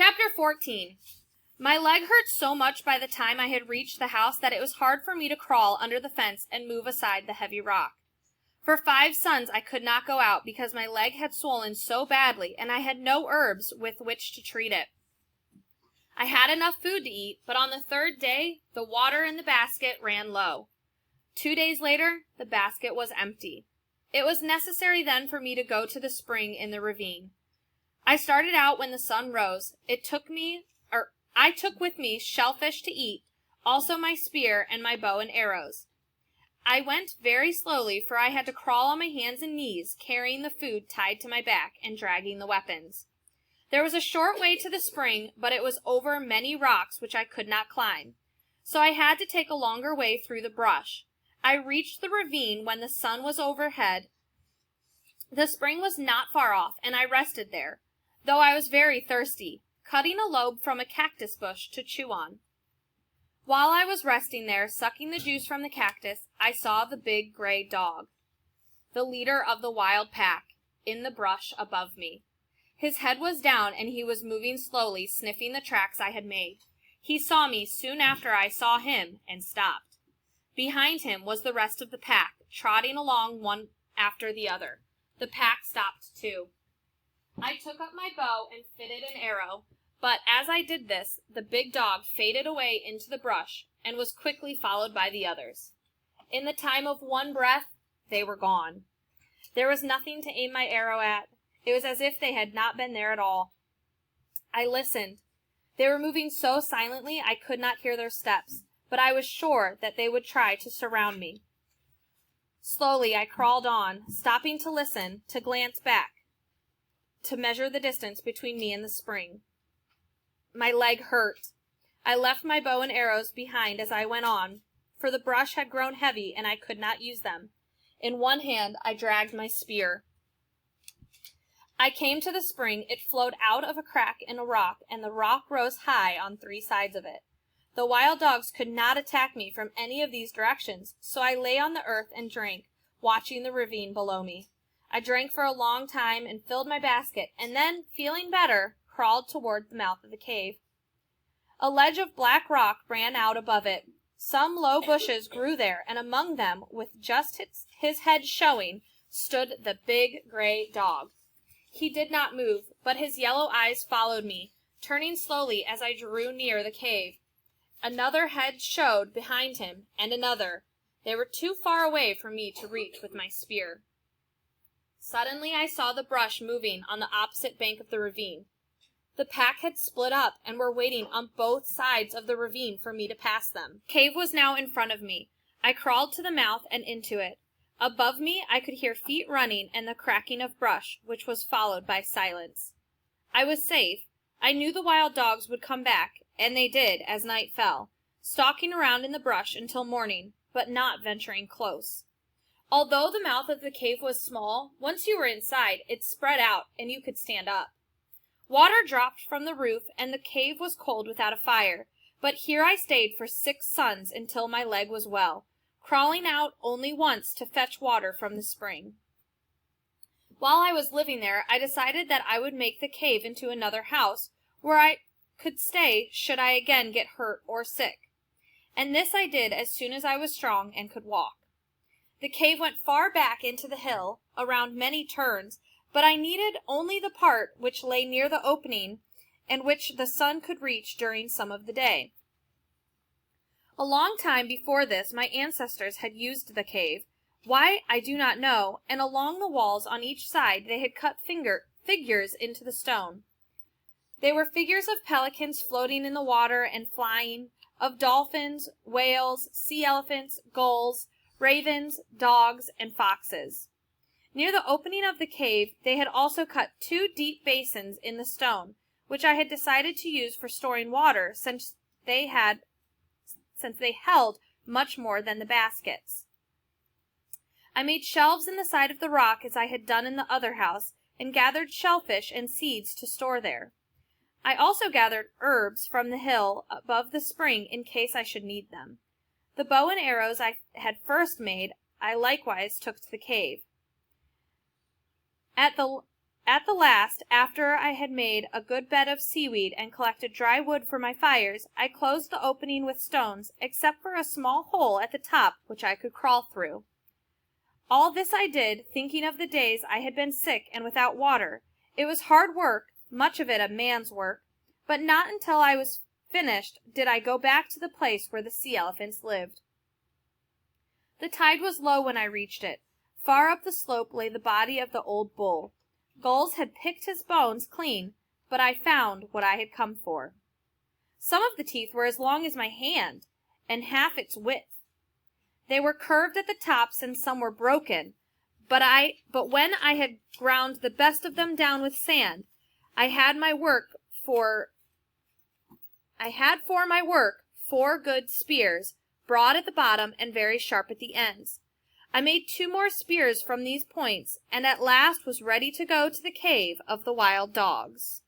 Chapter 14. My leg hurt so much by the time I had reached the house that it was hard for me to crawl under the fence and move aside the heavy rock. For 5 suns I could not go out because my leg had swollen so badly and I had no herbs with which to treat it. I had enough food to eat, but on the 3rd day, the water in the basket ran low. 2 days later, the basket was empty. It was necessary then for me to go to the spring in the ravine. I started out when the sun rose. I took with me shellfish to eat, also my spear and my bow and arrows. I went very slowly, for I had to crawl on my hands and knees, carrying the food tied to my back and dragging the weapons. There was a short way to the spring, but it was over many rocks which I could not climb, so I had to take a longer way through the brush. I reached the ravine when the sun was overhead. The spring was not far off, and I rested there, though I was very thirsty, cutting a lobe from a cactus bush to chew on. While I was resting there, sucking the juice from the cactus, I saw the big gray dog, the leader of the wild pack, in the brush above me. His head was down, and he was moving slowly, sniffing the tracks I had made. He saw me soon after I saw him, and stopped. Behind him was the rest of the pack, trotting along one after the other. The pack stopped too. I took up my bow and fitted an arrow, but as I did this, the big dog faded away into the brush and was quickly followed by the others. In the time of one breath, they were gone. There was nothing to aim my arrow at. It was as if they had not been there at all. I listened. They were moving so silently I could not hear their steps, but I was sure that they would try to surround me. Slowly I crawled on, stopping to listen, to glance back, to measure the distance between me and the spring. My leg hurt. I left my bow and arrows behind as I went on, for the brush had grown heavy and I could not use them. In one hand I dragged my spear. I came to the spring. It flowed out of a crack in a rock, and the rock rose high on 3 sides of it. The wild dogs could not attack me from any of these directions, so I lay on the earth and drank, watching the ravine below me. I drank for a long time and filled my basket, and then, feeling better, crawled toward the mouth of the cave. A ledge of black rock ran out above it. Some low bushes grew there, and among them, with just his head showing, stood the big gray dog. He did not move, but his yellow eyes followed me, turning slowly as I drew near the cave. Another head showed behind him, and another. They were too far away for me to reach with my spear. Suddenly I saw the brush moving on the opposite bank of the ravine. The pack had split up and were waiting on both sides of the ravine for me to pass them. The cave was now in front of me. I crawled to the mouth and into it. Above me I could hear feet running and the cracking of brush, which was followed by silence. I was safe. I knew the wild dogs would come back, and they did as night fell, stalking around in the brush until morning, but not venturing close. Although the mouth of the cave was small, once you were inside, it spread out and you could stand up. Water dropped from the roof, and the cave was cold without a fire, but here I stayed for 6 suns until my leg was well, crawling out only once to fetch water from the spring. While I was living there, I decided that I would make the cave into another house where I could stay should I again get hurt or sick. And this I did as soon as I was strong and could walk. The cave went far back into the hill, around many turns, but I needed only the part which lay near the opening and which the sun could reach during some of the day. A long time before this, my ancestors had used the cave. Why, I do not know, and along the walls on each side they had cut figures into the stone. They were figures of pelicans floating in the water and flying, of dolphins, whales, sea elephants, gulls, ravens, dogs, and foxes. Near the opening of the cave, they had also cut 2 deep basins in the stone, which I had decided to use for storing water since they held much more than the baskets. I made shelves in the side of the rock as I had done in the other house, and gathered shellfish and seeds to store there. I also gathered herbs from the hill above the spring in case I should need them. The bow and arrows I had first made I likewise took to the cave. At the At the last, after I had made a good bed of seaweed and collected dry wood for my fires, I closed the opening with stones, except for a small hole at the top which I could crawl through. All this I did, thinking of the days I had been sick and without water. It was hard work, much of it a man's work, but not until I was finished did I go back to the place where the sea elephants lived. The tide was low when I reached it. Far up the slope lay the body of the old bull. Gulls had picked his bones clean, but I found what I had come for. Some of the teeth were as long as my hand, and half its width. They were curved at the tops, and some were broken, but when I had ground the best of them down with sand, I had for my work 4 good spears, broad at the bottom and very sharp at the ends. I made 2 more spears from these points, and at last was ready to go to the cave of the wild dogs.